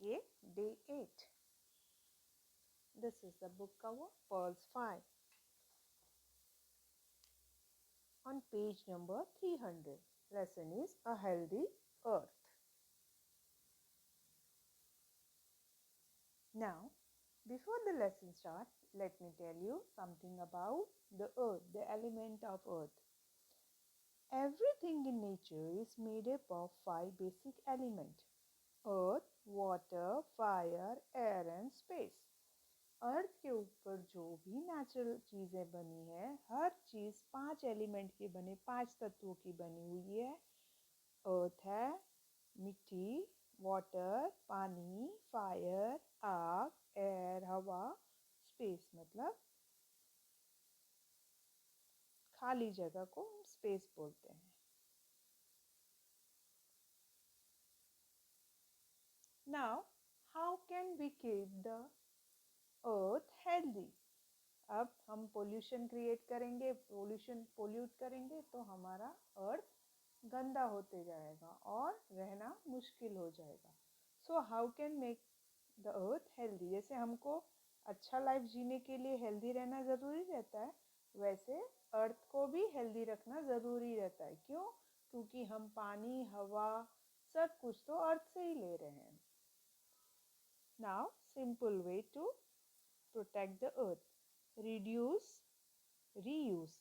पढ़ेंगे Day 8. This is the book cover, Pearls 5. On page number 300, lesson is A Healthy Earth. Now, before the lesson starts, let me tell you something about the earth, the element of earth. Everything in nature is made up of 5 basic elements: earth, water, fire, air and space. अर्थ के ऊपर जो भी natural चीज़ें बनी है, हर चीज़ 5 element की बने, 5 तत्वों की बनी हुई है। अर्थ है मिट्टी, वाटर पानी, फायर आग, एयर हवा, स्पेस मतलब खाली जगह को हम स्पेस बोलते हैं। Now how can we keep the earth healthy? अब हम पोल्यूशन क्रिएट करेंगे, पोल्यूट करेंगे तो हमारा अर्थ गंदा होते जाएगा और रहना मुश्किल हो जाएगा। So how can make the earth healthy? जैसे हमको अच्छा लाइफ जीने के लिए हेल्दी रहना ज़रूरी रहता है, वैसे अर्थ को भी हेल्दी रखना ज़रूरी रहता है। क्यों? क्योंकि हम पानी, हवा सब कुछ तो अर्थ से ही ले रहे हैं। Now simple way to protect the earth: reduce, reuse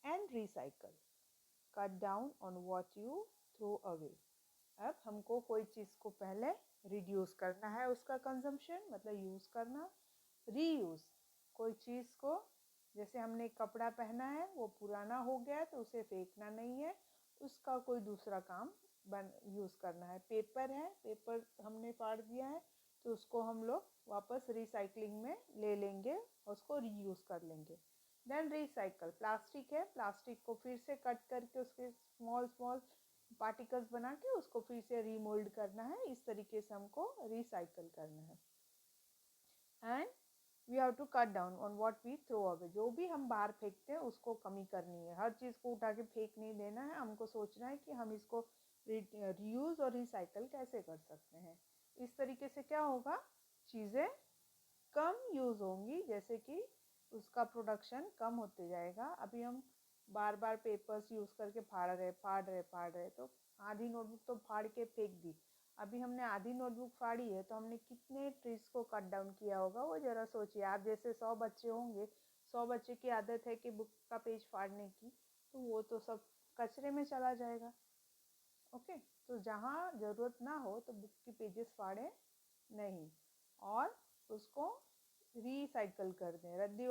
and recycle. Cut down on what you throw away. अब हमको कोई चीज़ को पहले रिड्यूस करना है, उसका कंजम्पशन मतलब यूज़ करना। रीयूज़, कोई चीज़ को, जैसे हमने कपड़ा पहना है वो पुराना हो गया है तो उसे फेंकना नहीं है, उसका कोई दूसरा काम यूज़ करना है। पेपर है, पेपर हमने फाड़ दिया है तो उसको हम लोग वापस रिसाइकलिंग में ले लेंगे और उसको रीयूज़ कर लेंगे। देन रिसाइकल, प्लास्टिक है, प्लास्टिक को फिर से कट करके उसके स्मॉल स्मॉल पार्टिकल्स बना के उसको फिर से रीमोल्ड करना है। इस तरीके से हमको रिसाइकल करना है। And we have to cut down on what we throw away. जो भी हम बाहर फेंकते हैं उसको कमी करनी है, हर चीज़ को उठा के फेंक नहीं देना है। हमको सोचना है कि हम इसको रीयूज़ और रिसाइकल कैसे कर सकते हैं। इस तरीके से क्या होगा, चीज़ें कम यूज़ होंगी, जैसे कि उसका प्रोडक्शन कम होते जाएगा। अभी हम बार बार पेपर्स यूज़ करके फाड़ रहे तो आधी नोटबुक तो फाड़ के फेंक दी। अभी हमने आधी नोटबुक फाड़ी है तो हमने कितने ट्रीज को कट डाउन किया होगा वो ज़रा सोचिए। आप जैसे 100 बच्चे होंगे, 100 बच्चे की आदत है कि बुक का पेज फाड़ने की, तो वो तो सब कचरे में चला जाएगा। ओके, तो जहाँ ज़रूरत ना हो तो बुक की पेजेस फाड़ें नहीं और उसको रिसाइकल कर दें। रद्दी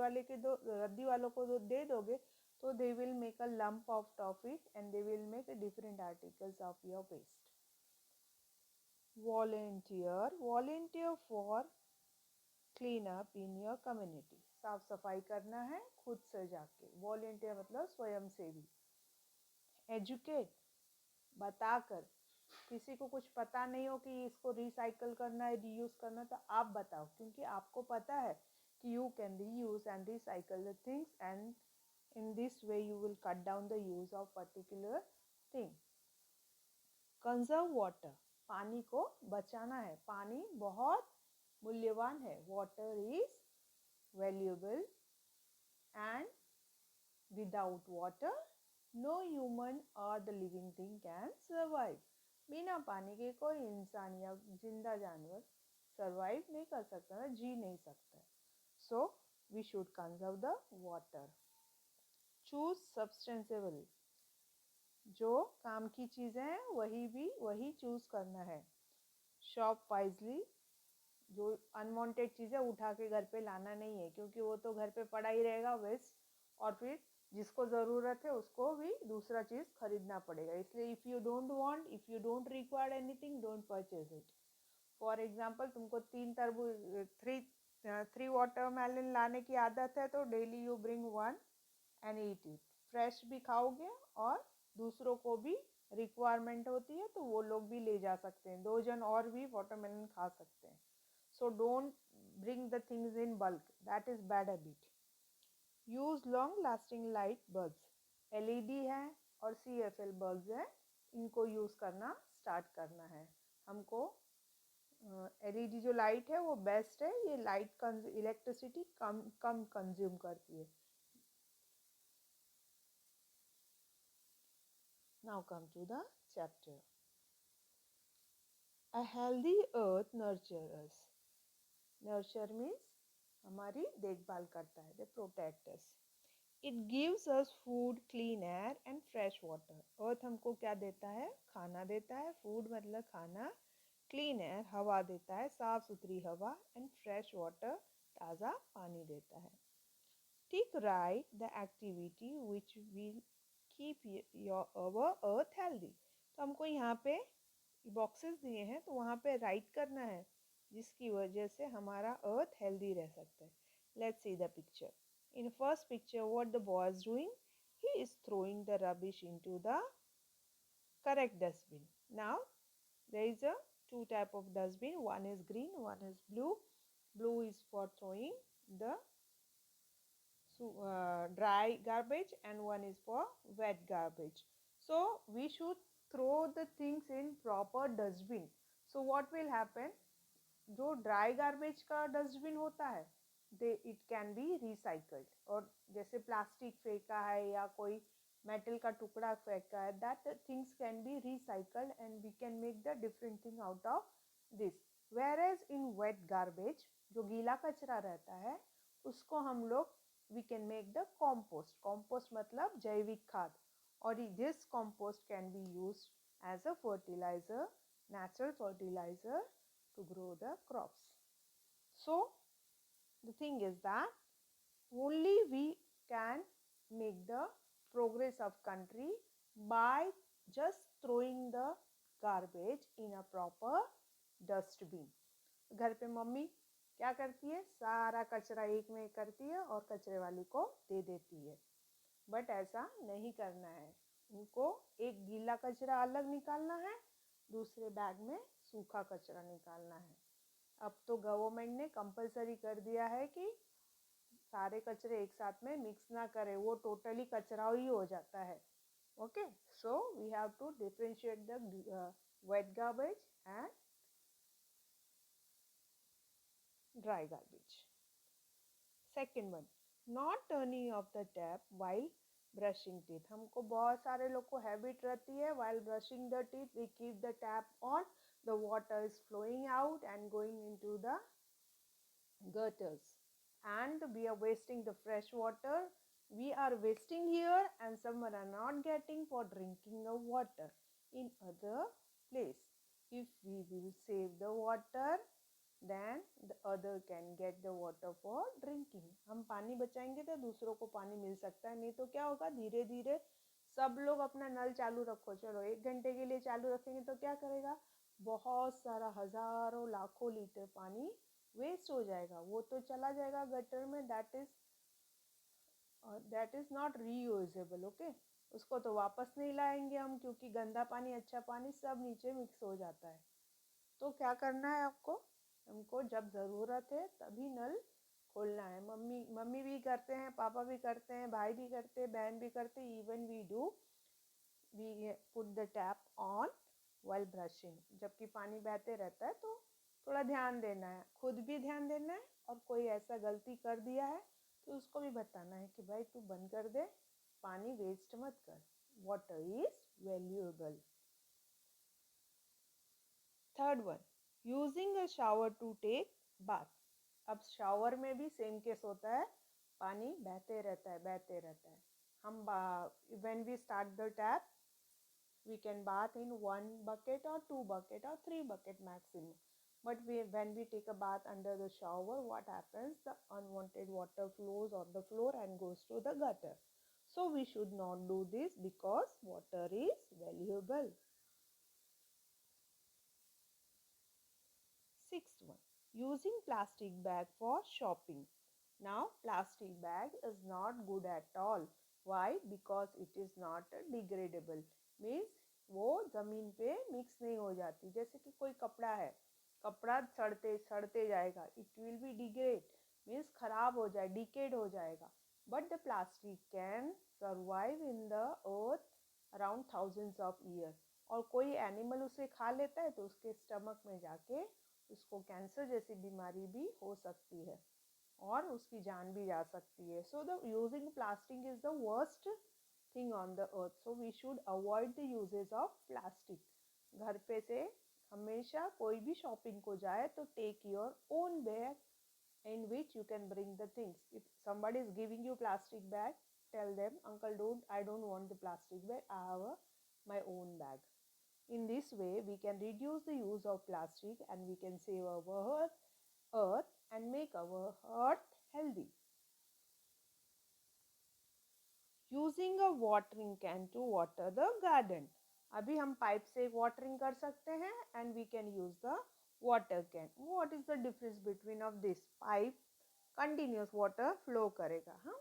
वालों को दे दोगे तो they will make a lump of toffee and they will make different articles of your waste. Volunteer for clean up in your community. साफ सफाई करना है खुद से जाके। वॉलेंटियर मतलब स्वयं सेवी। एजुकेट, बताकर, किसी को कुछ पता नहीं हो कि इसको रिसाइकल करना है, रीयूज करना है, तो आप बताओ, क्योंकि आपको पता है कि you can reuse and recycle the things and in this way you will cut down the use of particular thing. Conserve water, पानी को बचाना है। पानी बहुत मूल्यवान है। Water is valuable and without water no human और the living thing can survive. बिना पानी के कोई इंसान या जिंदा जानवर सर्वाइव नहीं कर सकता है, जी नहीं सकता। So we should conserve the water. Choose sustainable, जो काम की चीज़ें हैं वही चूज करना है। शॉप वाइजली, जो अनवांटेड चीज़ें उठा के घर पे लाना नहीं है, क्योंकि वो तो घर पे पड़ा ही रहेगा वेस्ट, और फिर जिसको ज़रूरत है उसको भी दूसरा चीज़ खरीदना पड़ेगा। इसलिए if you don't require anything, don't purchase it. For example, तुमको 3 वाटरमेलन लाने की आदत है तो daily you bring 1 and eat it. Fresh भी खाओगे और दूसरों को भी रिक्वायरमेंट होती है तो वो लोग भी ले जा सकते हैं, 2 जन और भी वाटरमेलन खा सकते हैं। So don't bring the things in bulk. That is bad habit. Use long lasting light bulbs. LED है और CFL bulbs है, इनको यूज़ करना स्टार्ट करना है। हमको एलईडी जो लाइट है वो बेस्ट है, ये लाइट इलेक्ट्रिसिटी कम कम कंज्यूम करती है. Now come to the chapter. A healthy earth nurtures us. Nurture means हमारी देखभाल करता है, they protect us. It gives us food, clean air and fresh water. Earth हमको क्या देता है? खाना देता है. Food मतलब खाना. Clean air हवा देता है, साफ सुथरी हवा. And fresh water ताज़ा पानी देता है. Take right the activity which will keep our earth healthy. तो हमको यहाँ पे बॉक्सेस दिए हैं, तो वहाँ पे राइट करना है जिसकी वजह से हमारा अर्थ हेल्दी रह सकता है. Let's see the picture. In first picture, what the boy is doing? He is throwing the rubbish into the correct dustbin. Now, there is a two type of dustbin. One is green, one is blue. Blue is for throwing the dry garbage and one is for wet garbage. So, we should throw the things in proper dustbin. So, what will happen? जो dry garbage का dustbin होता है it can be recycled. और जैसे plastic फेंका है या कोई मेटल का टुकड़ा फेंका है, that things can be recycled and we can make the different thing out of this. Whereas in wet garbage जो गीला कचरा रहता है उसको हम लोग we can make the compost. Compost मतलब जैविक खाद. और this compost can be use as a fertilizer, natural fertilizer to grow the crops. So the thing is that only we can make the progress of country by just throwing the garbage in a proper dustbin. घर पे mummy क्या करती है? सारा कचरा एक में करती है और कचरे वाली को दे देती है. बट ऐसा नहीं करना है. उनको एक गीला कचरा अलग निकालना है, दूसरे बैग में सूखा कचरा निकालना है. अब तो गवर्नमेंट ने कंपलसरी कर दिया है कि सारे कचरे एक साथ में मिक्स ना करें, वो टोटली कचरा ही हो जाता है. Okay, so we have to differentiate the wet garbage and dry garbage. Second one, not turning off the tap while brushing teeth. हमको बहुत सारे लोग को हैबिट रहती है while brushing the teeth we keep the tap on, the water is flowing out and going into the gutters and we are wasting the fresh water. We are wasting here and some are not getting for drinking the water in other place. If we will save the water then the other can get the water for drinking. हम पानी बचाएंगे तो दूसरों को पानी मिल सकता है. नहीं तो क्या होगा, धीरे धीरे सब लोग अपना नल चालू रखो, चलो 1 घंटे के लिए चालू रखेंगे तो क्या करेगा, बहुत सारा हजारों लाखों लीटर पानी वेस्ट हो जाएगा. वो तो चला जाएगा गटर में. That is not reusable. Okay, उसको तो वापस नहीं लाएंगे हम, क्योंकि गंदा पानी अच्छा पानी सब नीचे मिक्स हो जाता है. तो क्या करना है आपको, हमको जब ज़रूरत है तभी नल खोलना है. मम्मी भी करते हैं, पापा भी करते हैं, भाई भी करते हैं, बहन भी करते हैं. Even we put the tap on while brushing. जबकि पानी बहते रहता है तो थोड़ा ध्यान देना है, खुद भी ध्यान देना है और कोई ऐसा गलती कर दिया है तो उसको भी बताना है कि भाई तू बंद कर दे, पानी वेस्ट मत कर. Water is valuable. Third one, using a shower to take bath. अब शावर में भी सेम केस होता है, पानी बहते रहता है बहते रहता है. हम when we start the tap we can bath in 1 bucket or 2 bucket or 3 bucket maximum. But when we take a bath under the shower, what happens? The unwanted water flows on the floor and goes to the gutter. So we should not do this because water is valuable. Sixth one, using plastic bag for shopping. Now plastic bag is not good at all. Why? Because it is not degradable. Means वो ज़मीन पे mix नहीं हो जाती. जैसे कि कोई कपड़ा है, कपड़ा सड़ते सड़ते जाएगा, it will be degrade means खराब हो जाए, डिकेड हो जाएगा. But the plastic can survive in the earth around thousands of year. और कोई एनिमल उसे खा लेता है तो उसके स्टमक में जाके उसको कैंसर जैसी बीमारी भी हो सकती है और उसकी जान भी जा सकती है. So the using plastic is the worst thing on the earth. So we should avoid the uses of plastic. घर पे से हमेशा कोई भी शॉपिंग को जाए तो take your own bag in which you can bring the things. If somebody is giving you plastic bag, tell them, uncle, I don't want the plastic bag, I have my own bag. In this way we can reduce the use of plastic and we can save our earth and make our earth healthy. Using a watering can to water the garden. अभी हम pipe से watering कर सकते हैं and we can use the water can. What is the difference between of this? Pipe continuous water flow करेगा, हाँ,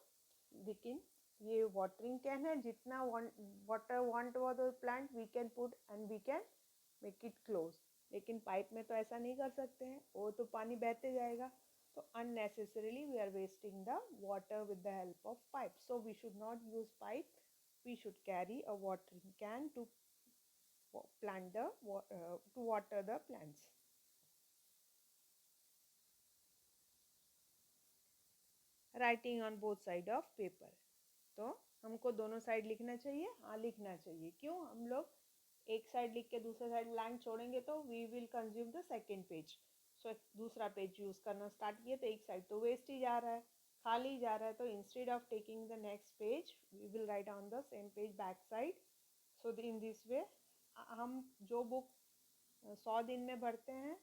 लेकिन ये वाटरिंग कैन है, जितना water want water plant we can put and we can make it close. लेकिन pipe में तो ऐसा नहीं कर सकते हैं, वो तो पानी बहते जाएगा. So unnecessarily we are wasting the water with the help of pipe. So we should not use pipe. We should carry a watering can to water the plants. Writing on both side of paper. तो हमको दोनों side लिखना चाहिए. हाँ, लिखना चाहिए. क्यों? हम लोग एक साइड लिख के दूसरे साइड ब्लैंक छोड़ेंगे तो we will consume the second page. So दूसरा पेज यूज करना स्टार्ट किए तो एक साइड तो वेस्ट ही जा रहा है, खाली जा रहा है. तो instead of taking the next page we will write on the same page back side. So in this way हम जो बुक 100 दिन में भरते हैं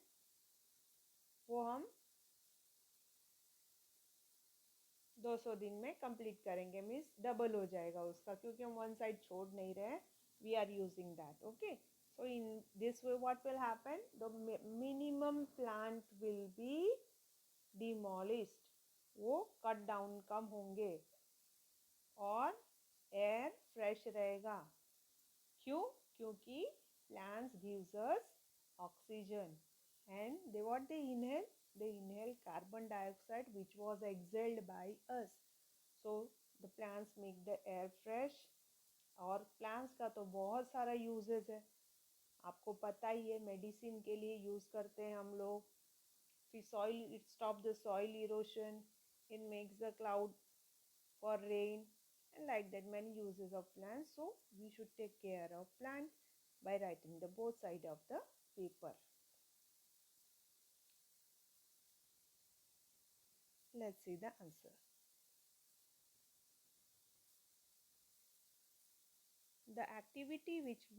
वो हम 200 दिन में कंप्लीट करेंगे. मीन्स डबल हो जाएगा उसका, क्योंकि हम वन साइड छोड़ नहीं रहे. We are using that. Okay. So in this way what will happen? The minimum plant will be demolished. वो कट डाउन कम होंगे और एयर फ्रेश रहेगा. क्यों? क्योंकि plants gives us oxygen and they inhale? They inhale carbon dioxide which was exhaled by us. So the plants make the air fresh. और plants का तो बहुत सारा uses है, आपको पता ही है. मेडिसिन के लिए यूज करते हैं हम लोग. फिर soil, it stop the soil erosion, it makes the cloud for rain and like that many uses of plants. So we should take care of plant by writing the both side of the paper. Let's see the answer. The activity which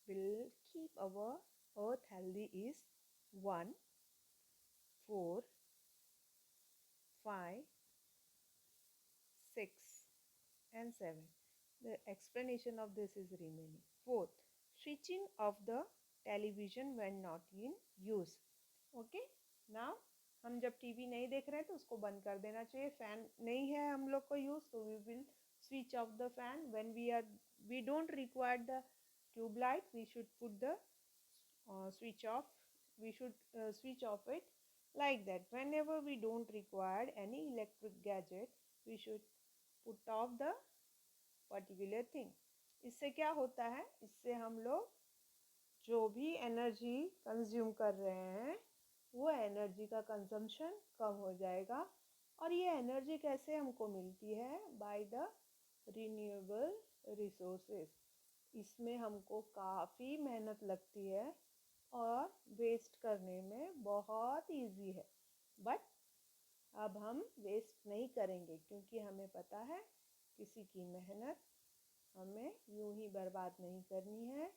will keep our earth healthy is 1, 4, 5, 6 and 7. The explanation of this is remaining. 4th, switching off the television when not in use. Okay. Now हम जब TV नहीं देख रहे हैं तो उसको बंद कर देना चाहिए. फैन नहीं है हम लोग को यूज तो we will switch off the fan. When we don't require the tube light, we should put the switch off. We should switch off it like that. Whenever we don't require any electric gadget, we should put off the particular thing. इससे क्या होता है? इससे हम लोग जो भी energy consume कर रहे हैं वो एनर्जी का कंजम्पशन कम हो जाएगा. और ये एनर्जी कैसे हमको मिलती है? By the renewable resources. इसमें हमको काफ़ी मेहनत लगती है और वेस्ट करने में बहुत इजी है. बट अब हम वेस्ट नहीं करेंगे क्योंकि हमें पता है किसी की मेहनत हमें यूं ही बर्बाद नहीं करनी है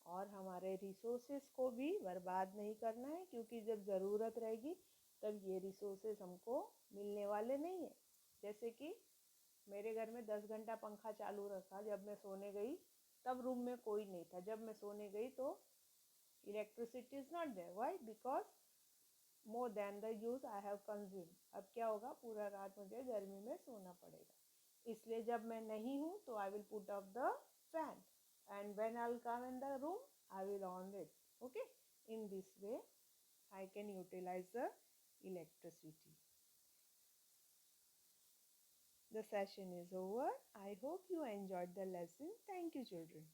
और हमारे रिसोर्सेज को भी बर्बाद नहीं करना है, क्योंकि जब ज़रूरत रहेगी तब ये रिसोर्सेज हमको मिलने वाले नहीं है. जैसे कि मेरे घर में 10 घंटा पंखा चालू रखा, जब मैं सोने गई तब रूम में कोई नहीं था. जब मैं सोने गई तो electricity is not there. Why? Because more than the use I have consume. अब क्या होगा? पूरा रात मुझे गर्मी में सोना पड़ेगा. इसलिए जब मैं नहीं हूँ तो I will put off the fan and when I'll come in the room I will on it. Okay. In this way I can utilize the electricity. The session is over. I hope you enjoyed the lesson. Thank you, children.